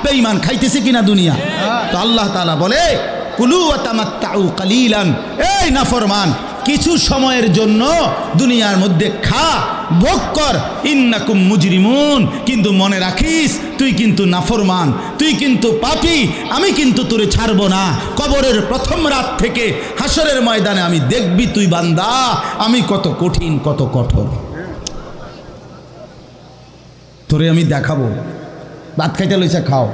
বেঈমান খাইতেছে কিনা দুনিয়া? তো আল্লাহ তাআলা বলে কুলু ওয়া তামাত্তাউ কালিলান, এই নাফরমান কিছু সময়ের জন্য দুনিয়ার মধ্যে খা, ভোগ কর, ইন্নাকুম মুজরিমুন, কিন্তু মনে রাখিস তুই কিন্তু নাফরমান, তুই কিন্তু পাপী, আমি কিন্তু তোরে ছাড়বো না। কবরের প্রথম রাত থেকে হাসরের ময়দানে আমি দেখবি তুই বান্দা আমি কত কঠিন কত কঠোর, তোরে আমি দেখাবো। ভাত খাইতে লইছে খাও,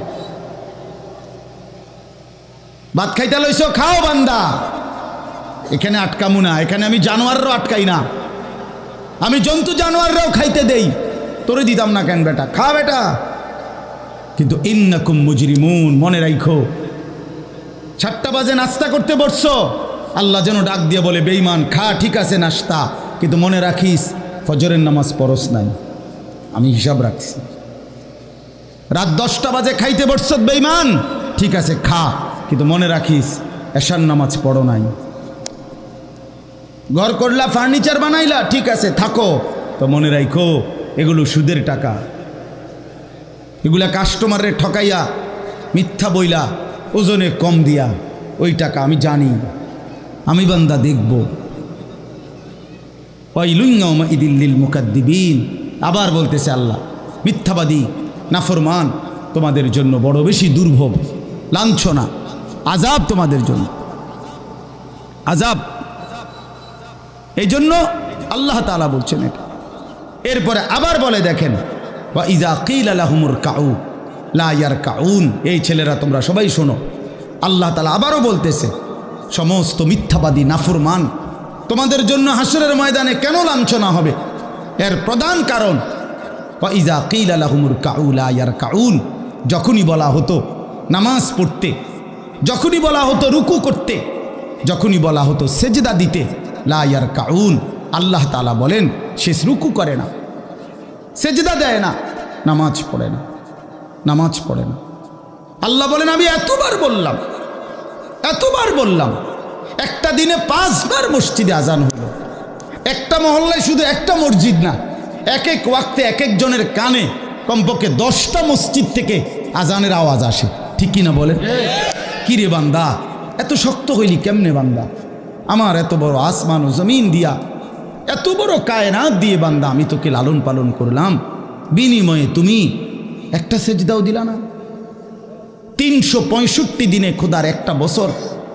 ভাত খাইতে লইছ খাও বান্দা, এখানে আটকামু না, এখানে আমি জানোয়াররাও আটকাই না, আমি জন্তু জানোয়াররাও খাইতে দেই, তোরে দিতাম না কেন বেটা, খা বেটা। কিন্তু ইন্নাকুম মুজরিমুন, মনে রাখো 7টা বাজে নাস্তা করতে বসছো, আল্লাহ যেন ডাক দিয়ে বলে বেঈমান খা, ঠিক আছে নাস্তা, কিন্তু মনে রাখিস ফজরের নামাজ পড়স নাই, আমি হিসাব রাখছি। রাত 10টা বাজে খাইতে বসছ বেঈমান, ঠিক আছে খা, কিন্তু মনে রাখিস এশার নামাজ পড়ো নাই। ঘর করলা, ফার্নিচার বানাইলা, ঠিক আছে থাকো, তো মনে রাখো এগুলো সুদের টাকা, এগুলা কাস্টমারের ঠকাইয়া মিথ্যা বইলা ওজনে কম দিয়া ওই টাকা আমি জানি, আমি বান্দা দেখব। ওয়াইলুন ইয়াউমাইযিল লিল মুকাদ্দিবিন, আবার বলতেছে আল্লাহ মিথ্যাবাদী নাফরমান তোমাদের জন্য বড় বেশি দুর্ভোগ, লাঞ্ছনা, আযাব তোমাদের জন্য, আযাব। এই জন্য আল্লাহ তাআলা বলছেন এটা। এরপরে আবার বলে দেখেন ওয়া ইযা কিলা লাহুমুর কাউ লা ইয়ারকাউন, এই ছেলেরা তোমরা সবাই শোনো, আল্লাহ তাআলা আবারও বলতেছে সমস্ত মিথ্যাবাদী নাফরমান তোমাদের জন্য হাসরের ময়দানে কেন লাঞ্ছনা হবে, এর প্রধান কারণ ওয়া ইযা কিলা লাহুমুর কাউ লা ইয়ারকাউন, যখনই বলা হতো নামাজ পড়তে, যখনই বলা হতো রুকু করতে, যখনই বলা হতো সেজদা দিতে, লা ইয়ারকাউন, আল্লাহ তাআলা বলেন সে রুকু করে না, সেজদা দেয় না, নামাজ পড়ে না, নামাজ পড়ে না। আল্লাহ বলেন আমি এতবার বললাম, এতবার বললাম, একটা দিনে 5 বার মসজিদে আজান হলো, একটা মহল্লায় শুধু একটা মসজিদ না, এক এক ওয়াক্তে এক একজনের কানে কমপক্ষে 10টা মসজিদ থেকে আজানের আওয়াজ আসে, ঠিক কিনা বলেন? কি রে বান্দা এত শক্ত হইলি কেমনে বান্দা, আমার এত বড় আসমান ও জমিন দিয়া, এত বড় কায়নাত দিয়ে বান্দা আমি তোকে লালন পালন করলাম, বিনিময়ে তুমি একটা সেজদাও দিলা না। 365 দিনে খোদার একটা বছর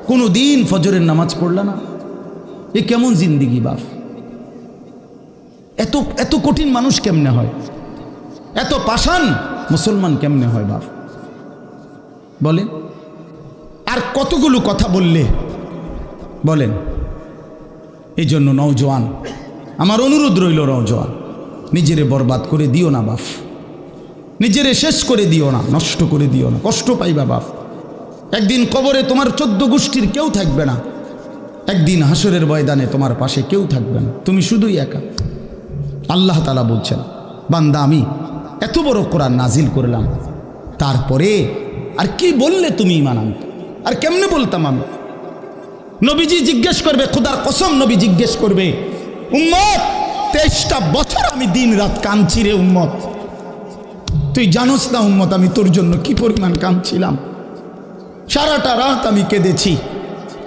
কোনো দিন ফজরের নামাজ পড়লা না, এ কেমন জিন্দিগি বাপ? এত এত কঠিন মানুষ কেমনে হয়, এত পাষাণ মুসলমান কেমনে হয় বাপ বলেন? আর কতগুলো কথা বললে বলেন। এই জন্য নওজোয়ান, আমার অনুরোধ রইল, নওজোয়ান নিজেরে বরবাদ করে দিও না বাপ, নিজেরে শেষ করে দিও না, নষ্ট করে দিও না, কষ্ট পাইবা বাপ। একদিন কবরে তোমার 14 গোষ্ঠীর কেউ থাকবে না, একদিন হাসরের ময়দানে তোমার পাশে কেউ থাকবে না, তুমি শুধুই একা। আল্লাহ তাআলা বলছেন বান্দা আমি এত বড় কোরআন নাজিল করলাম, তারপরে আর কি বললে তুমি ঈমান আনতে, আর কেমনে বলতাম আমি? নবীজি জিজ্ঞেস করবে, খোদার কসম নবী জিজ্ঞেস করবে, উম্মত 23টা বছর আমি দিন রাত কাঁদছি রে উম্মত, তুই জানোস না উম্মত আমি তোর জন্য কি পরিমাণ কাঁদছিলাম, সারাটা রাত আমি কেঁদেছি,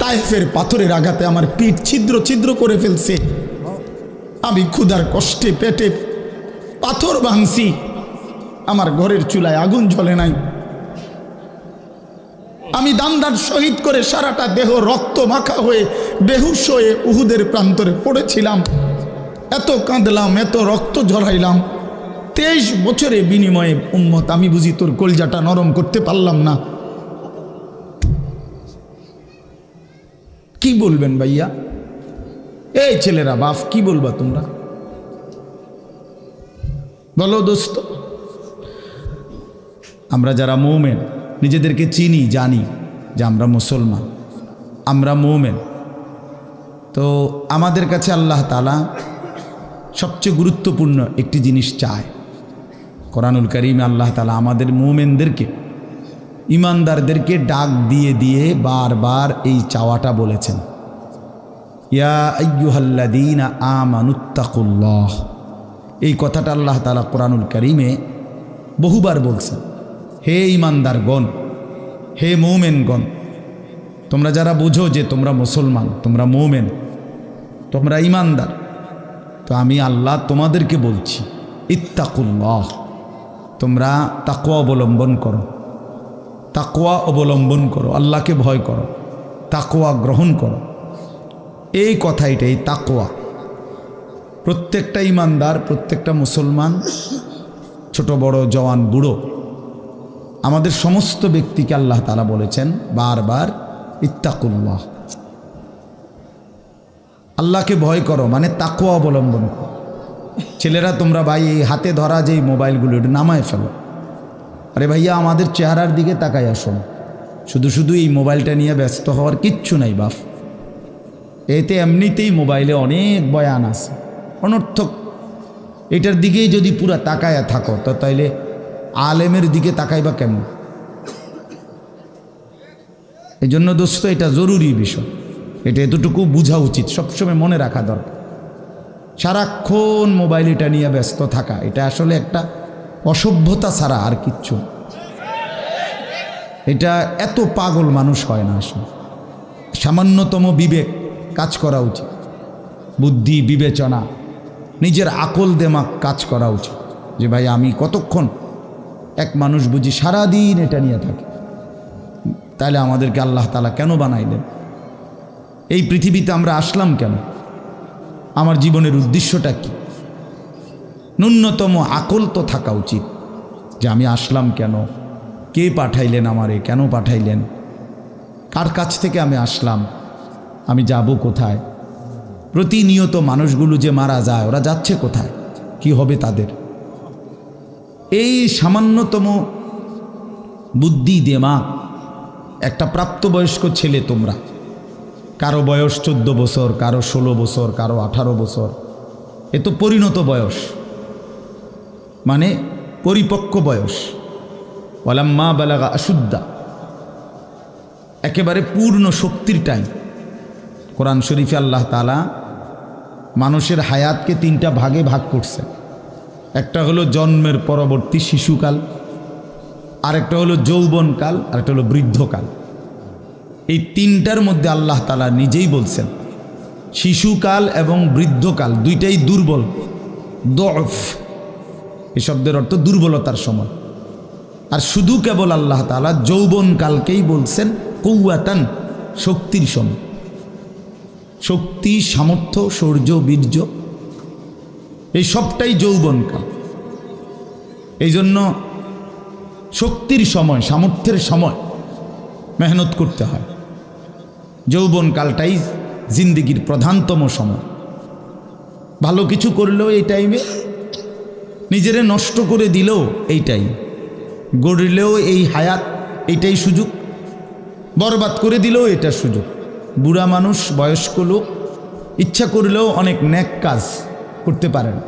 তায়েফের পাথরের আঘাতে আমার পিঠ ছিদ্র ছিদ্র করে ফেলছে, আমি ক্ষুধার কষ্টে পেটে পাথর ভাঙছি, আমার ঘরের চুলায় আগুন জ্বলে নাই, আমি দান্দার শহীদ করে সারাটা দেহ রক্ত মাখা হয়ে বেহুশ হয়ে উহুদের প্রান্তরে পড়েছিলাম, এত কাঁদলাম, এত রক্ত ঝরাইলাম, 23 বছরের বিনিময়ে উম্মত আমি বুঝি তোর কলজাটা নরম করতে পারলাম না। কি বলবেন ভাইয়া? এই ছেলেরা বাপ কি বলবা তোমরা বলো দোস্ত? আমরা যারা মুমিন নিজেদেরকে চিনি, জানি যে আমরা মুসলমান, আমরা মুমিন, তো আমাদের কাছে আল্লাহ তাআলা সবচেয়ে গুরুত্বপূর্ণ একটি জিনিস চায়। কোরআনুল কারীমে আল্লাহ তাআলা আমাদের মুমিনদেরকে, ইমানদারদেরকে ডাক দিয়ে দিয়ে বারবার এই চাওয়াটা বলেছেন, ইয়া আইয়ুহাল্লাযীনা আমানুত্তাকুল্লাহ। এই কথাটা আল্লাহ তাআলা কোরআনুল কারীমে বহুবার বলছেন, হে ঈমানদারগণ, হে মুমিনগণ, তোমরা যারা বুঝো যে তোমরা মুসলমান, তোমরা মুমিন, তোমরা ঈমানদার, তো আমি আল্লাহ তোমাদেরকে বলছি, ইত্তাকুল্লাহ, তোমরা তাকওয়া অবলম্বন করো, তাকওয়া অবলম্বন করো, আল্লাহকে ভয় করো, তাকওয়া গ্রহণ করো। এই কথাইটাই তাকওয়া। প্রত্যেকটা ঈমানদার, প্রত্যেকটা মুসলমান, ছোট বড়, জওয়ান বুড়ো, আমাদের সমস্ত ব্যক্তিকে আল্লাহ তাআলা বলেছেন বারবার, ইত্তাকুল্লাহ, আল্লাহকে ভয় করো, মানে তাকওয়া অবলম্বন করো। ছেলেরা তোমরা ভাই এই হাতে ধরা যেই মোবাইলগুলো এটা নামায় ফেলো। আরে ভাইয়া, আমাদের চেহারার দিকে তাকাই আসুন, শুধু শুধু এই মোবাইলটা নিয়ে ব্যস্ত হওয়ার কিচ্ছু নাই বাপ। এতে এমনিতেই মোবাইলে অনেক বয়ান আছে অনর্থক, এটার দিকেই যদি পুরা তাকায়া থাকো তো তাইলে আলেমের দিকে তাকাইবা কেমন? এই জন্য দোস্ত, এটা জরুরি বিষয়, এটা এতটুকু বোঝা উচিত, সবসময় মনে রাখা দরকার। সারাক্ষণ মোবাইল এটা নিয়ে ব্যস্ত থাকা, এটা আসলে একটা অসভ্যতা ছাড়া আর কিচ্ছু। এটা এত পাগল মানুষ হয় না আসলে। সামান্যতম বিবেক কাজ করা উচিত, বুদ্ধি বিবেচনা, নিজের আকল দেমাগ কাজ করা উচিত, যে ভাই আমি কতক্ষণ। এক মানুষ বুঝি সারাদিন এটা নিয়ে থাকে, তাহলে আমাদেরকে আল্লাহ তাআলা কেন বানাইলেন? এই পৃথিবীতে আমরা আসলাম কেন? আমার জীবনের উদ্দেশ্যটা কি? ন্যূনতম আকল তো থাকা উচিত যে আমি আসলাম কেন, কে পাঠাইলেন আমারে, কেন পাঠাইলেন, কার কাছ থেকে আমি আসলাম, আমি যাব কোথায়। প্রতিনিয়ত মানুষগুলো যে মারা যায়, ওরা যাচ্ছে কোথায়, কি হবে তাদের? এই সামান্যতম বুদ্ধি দিমাগ একটা প্রাপ্তবয়স্ক ছেলে, তোমরা কারো বয়স 14 বছর, কারো 16 বছর, কারো 18 বছর, এ তো পরিণত বয়স, মানে পরিপক্ক বয়স। ওয়ালাম্মা বালাগা আশুদ্দা, একেবারে পূর্ণ শক্তির টাইম। কোরআন শরীফে আল্লাহ তাআলা মানুষের হায়াতকে 3টা ভাগে ভাগ করছে। একটা হলো জন্মের পরবর্তী শিশুকাল, আরেকটা হলো যৌবনকাল, আরেকটা হলো বৃদ্ধকাল। এই 3টার মধ্যে আল্লাহ তাআলা নিজেই বলছেন শিশুকাল এবং বৃদ্ধকাল দুইটাই দুর্বল, দফ, এই শব্দের অর্থ দুর্বলতার সময়। আর শুধু কেবল আল্লাহ তাআলা যৌবনকালকেই বলছেন কুওয়াতান, শক্তির সময়। শক্তি, সামর্থ্য, শৌর্য, বীর্য, এই সবটাই যৌবনকাল। এই জন্য শক্তির সময়, সামর্থ্যের সময় মেহনত করতে হয়। যৌবনকালটাই জিন্দেগির প্রধানতম সময়। ভালো কিছু করলেও এই টাইমে, নিজেরে নষ্ট করে দিলেও এই টাইম, গড়লেও এই হায়াত, এইটাই সুযোগ, বরবাদ করে দিলেও এটা সুযোগ। বুড়া মানুষ, বয়স্ক লোক ইচ্ছা করলেও অনেক নেক কাজ করতে পারে না,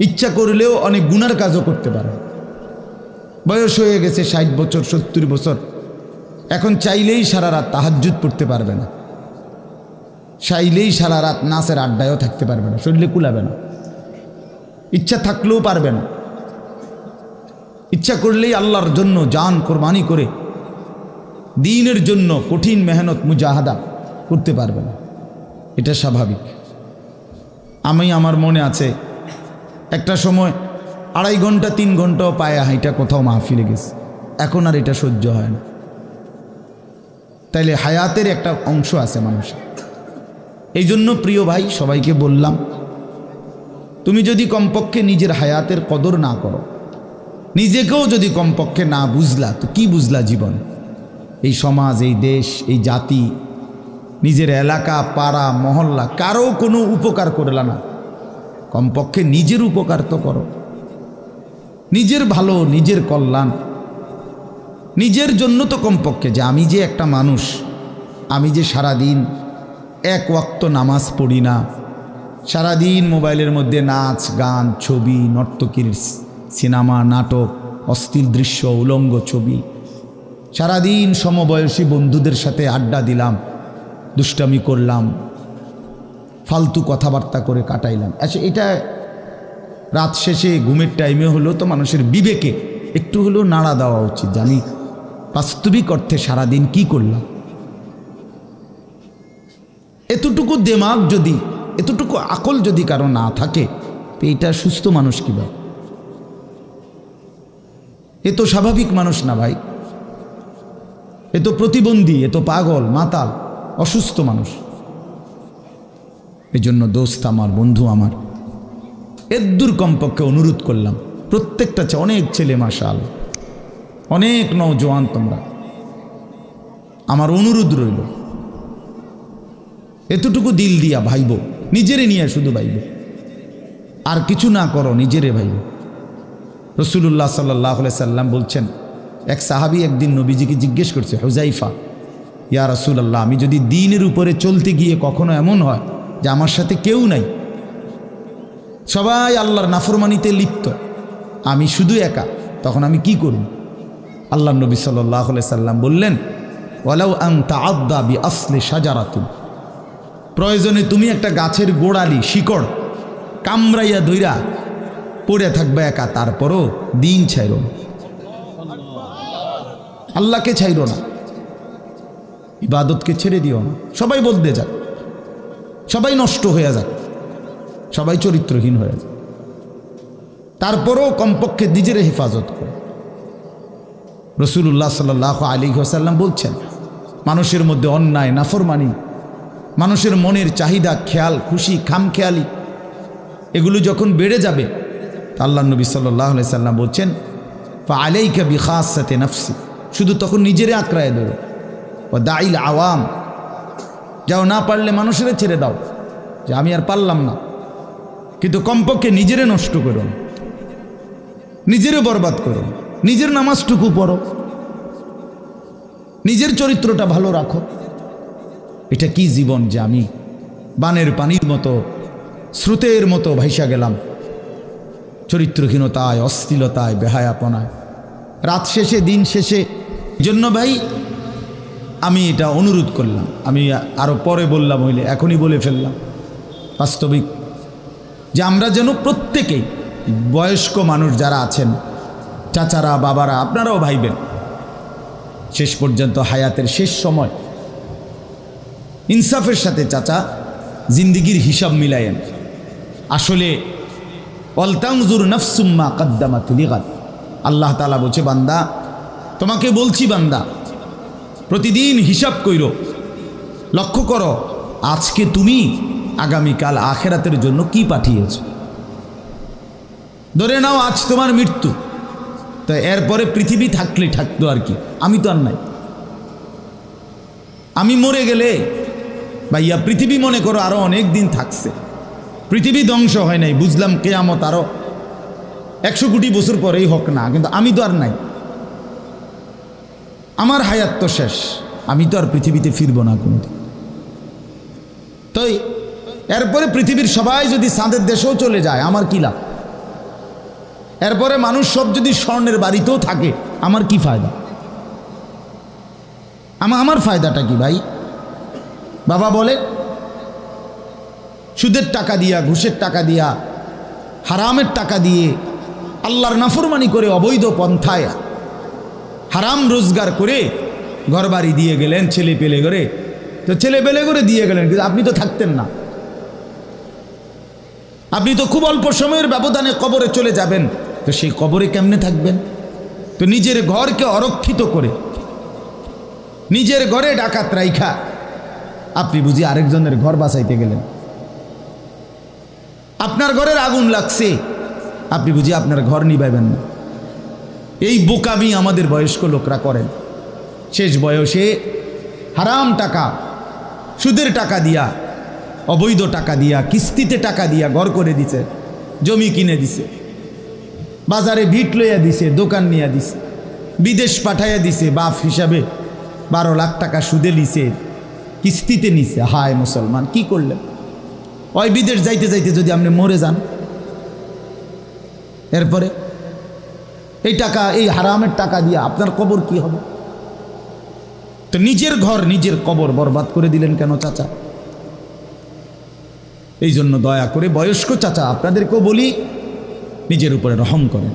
ইচ্ছা করলেও অনেক গুনার কাজও করতে পারে। বয়স হয়ে গেছে 60 বছর, 70 বছর, এখন চাইলেই সারা রাত তাহাজ্জুদ পড়তে পারবে না, চাইলেই সারা রাত নাচের আড্ডায়ও থাকতে পারবে না, শরীরে কুলাবে না, ইচ্ছা থাকলেও পারবে না। ইচ্ছা করলেই আল্লাহর জন্য জান কোরবানি করে দ্বীনের জন্য কঠিন মেহনত মুজাহাদা করতে পারবে না, এটা স্বাভাবিক। আমার মনে আছে একটা সময় 2.5 ঘন্টা 3 ঘন্টাও পায়ে হাইটা কোথাও মাহফিলে গেছে, এখন আর এটা সহ্য হয় না। তাইলে হায়াতের একটা অংশ আছে মানুষের। এই জন্য প্রিয় ভাই, সবাইকে বললাম, তুমি যদি কমপক্ষে নিজের হায়াতের কদর না করো, নিজেকেও যদি কমপক্ষে না বুঝলা, তো কি বুঝলা জীবন? এই সমাজ, এই দেশ, এই জাতি, নিজের এলাকা, পাড়া, মহল্লা, কারো কোনো উপকার করলা না, কমপক্ষে নিজের উপকার তো করো। নিজের ভালো, নিজের কল্যাণ, নিজের জন্য তো কমপক্ষে, যে আমি যে একটা মানুষ, আমি যে সারাদিন 1 ওয়াক্ত নামাজ পড়ি না, সারাদিন মোবাইলের মধ্যে নাচ গান, ছবি, নর্তকীর সিনেমা, নাটক, অশ্লীল দৃশ্য, উলঙ্গ ছবি, সারাদিন সমবয়সী বন্ধুদের সাথে আড্ডা দিলাম, দুষ্টামি করলাম, ফালতু কথাবার্তা করে কাটাইলাম। আচ্ছা, এটা রাত শেষে ঘুমের টাইমে হলো তো মানুষের বিবেকে একটু হলেও নাড়া দেওয়া উচিত, জানি বাস্তবিক অর্থে সারাদিন কি করলাম। এতটুকু দিমাগ যদি, এতটুকু আকল যদি কারো না থাকে, তো এটা সুস্থ মানুষ কিভাবে? এ তো স্বাভাবিক মানুষ না ভাই, এ তো প্রতিবন্ধী, এ তো পাগল, মাতাল, অসুস্থ মানুষ। এজন্য দোস্ত আমার, বন্ধু আমার, এদ্দুর কমপক্ষে অনুরোধ করলাম, প্রত্যেকটা অনেক ছেলে মাশাআল্লাহ, অনেক নওজোয়ান তোমরা, আমার অনুরোধ রইল এতটুকু দিল দিয়া ভাইব, নিজেরে নিয়ে শুধু ভাইব, আর কিছু না করো, নিজেরে ভাইব। রাসূলুল্লাহ সাল্লাল্লাহু আলাইহি সাল্লাম বলছেন, এক সাহাবী একদিন নবীজিকে জিজ্ঞেস করছে, হুযাইফা, ইয়া রাসূলুল্লাহ, আমি যদি দ্বীনের উপরে চলতে গিয়ে কখনো এমন হয় যে আমার সাথে কেউ নাই, সবাই আল্লাহর নাফরমানিতে লিপ্ত, আমি শুধু একা, তখন আমি কি করব? আল্লাহর নবী সাল্লাল্লাহু আলাইহি সাল্লাম বললেন, ওয়ালাউ আন তাআদ্দা বিআসলি শাজারাতিন, প্রয়োজনে তুমি একটা গাছের গোড়ালি, শিকড় কামড়াইয়া ধইরা পড়ে থাকবে একা, তারপরও দিন ছাইরো না, আল্লাহকে ছাইরো না, ইবাদতকে ছেড়ে দিও না। সবাই বদলে যাক, সবাই নষ্ট হয়ে যাক, সবাই চরিত্রহীন হয়ে যাক, তারপরও কমপক্ষে নিজের হেফাজত করে। রাসূলুল্লাহ সাল্লাল্লাহু আলাইহি ওয়াসাল্লাম বলছেন, মানুষের মধ্যে অন্যায়, নাফরমানি, মানুষের মনের চাহিদা, খেয়াল খুশি, খামখেয়ালি, এগুলো যখন বেড়ে যাবে, আল্লাহ নবী সাল্লাল্লাহু আলাইহি সাল্লাম বলছেন, ফাআলাইকা বিখাসাতি নাফসি, শুধু তখন নিজেরে আঁকড়ায় ধরো, ও দাইল আওয়াম, যাও, না পারলে মানুষের ছেড়ে দাও যে আমি আর পারলাম না, কিন্তু কমপক্ষে নিজেরে নষ্ট করো না, নিজেরে বরবাদ করো, নিজের নামাজটুকু পড়ো, নিজের চরিত্রটা ভালো রাখো। এটা কি জীবন যে আমি বানের পানির মতো, স্রোতের মতো ভাইসা গেলাম, চরিত্রহীনতায়, অশ্লীলতায়, বেহায়াপনায়, রাত শেষে, দিন শেষে। জন্য ভাই আমি এটা অনুরোধ করলাম, আমি আরও পরে বললাম হইলে এখনই বলে ফেললাম, বাস্তবিক যে আমরা যেন প্রত্যেকেই, বয়স্ক মানুষ যারা আছেন, চাচারা, বাবারা, আপনারাও ভাইবেন, শেষ পর্যন্ত হায়াতের শেষ সময় ইনসাফের সাথে চাচা জিন্দিগির হিসাব মিলায়েন। আসলে ওয়ালতানজুর নাফসুম মা কদ্দামাত লিগাদ, আল্লাহ তাআলা বলছে, বান্দা তোমাকে বলছি, বান্দা প্রতিদিন হিসাব কইরো, লক্ষ্য করো আজকে তুমি আগামীকাল আখেরাতের জন্য কি পাঠিয়েছ। ধরে নাও আজ তোমার মৃত্যু, তো এরপরে পৃথিবী থাকলে থাকতো আর কি, আমি তো আর নাই। আমি মরে গেলে ভাইয়া পৃথিবী মনে করো আরো অনেক দিন থাকছে, পৃথিবী ধ্বংস হয় নাই, বুঝলাম কিয়ামত আরো 100 কোটি বছর পরেই হোক না, কিন্তু আমি তো আর নাই, আমার হায়াত তো শেষ, আমি তো আর পৃথিবীতে ফিরব না কোনোদিন। তো এরপরে পৃথিবীর সবাই যদি চাঁদের দেশেও চলে যায়, আমার কি লাভ? এরপরে মানুষ সব যদি স্বর্ণের বাড়িতেও থাকে, আমার কি ফায়দা? আমার ফায়দাটা কি ভাই? বাবা বলে, সুদের টাকা দিয়া, ঘুষের টাকা দিয়া, হারামের টাকা দিয়ে, আল্লাহর নাফরমানি করে, অবৈধ পন্থায় হারাম রোজগার করে ঘরবাড়ি দিয়ে গেলেন, ছেলে পেলে করে, তো ছেলে পেলে করে দিয়ে গেলেন, কিন্তু আপনি তো থাকতেন না, আপনি তো খুব অল্প সময়ের ব্যবধানে কবরে চলে যাবেন, তো সেই কবরে কেমনে থাকবেন? তো নিজের ঘরকে অরক্ষিত করে, নিজের ঘরে ডাকাত রাইখা আপনি বুঝি আরেকজনের ঘর বাঁচাইতে গেলেন। আপনার ঘরের আগুন লাগছে, আপনি বুঝি আপনার ঘর নিভাইবেন না। এই বোকামি আমাদের বয়স্ক লোকরা করেন। শেষ বয়সে হারাম টাকা, সুদের টাকা দিয়া, অবৈধ টাকা দিয়া, কিস্তিতে টাকা দিয়া ঘর করে দিছে, জমি কিনে দিছে, বাজারে ভিট লইয়া দিছে, দোকান নিয়ে দিছে, বিদেশ পাঠাইয়া দিছে, বাপ হিসাবে 12 লাখ টাকা সুদে নিছে, কিস্তিতে নিছে। হায় মুসলমান, কি করলেন? ওই বিদেশ যাইতে যাইতে যদি আপনি মরে যান, এরপরে এই টাকা, এই হারামের টাকা দিয়ে আপনার কবর কি হবে? তো নিজের ঘর, নিজের কবর বরবাদ করে দিলেন কেন চাচা? এই জন্য দয়া করে বয়স্ক চাচা আপনাদেরকেও বলি, নিজের উপরে রহম করেন।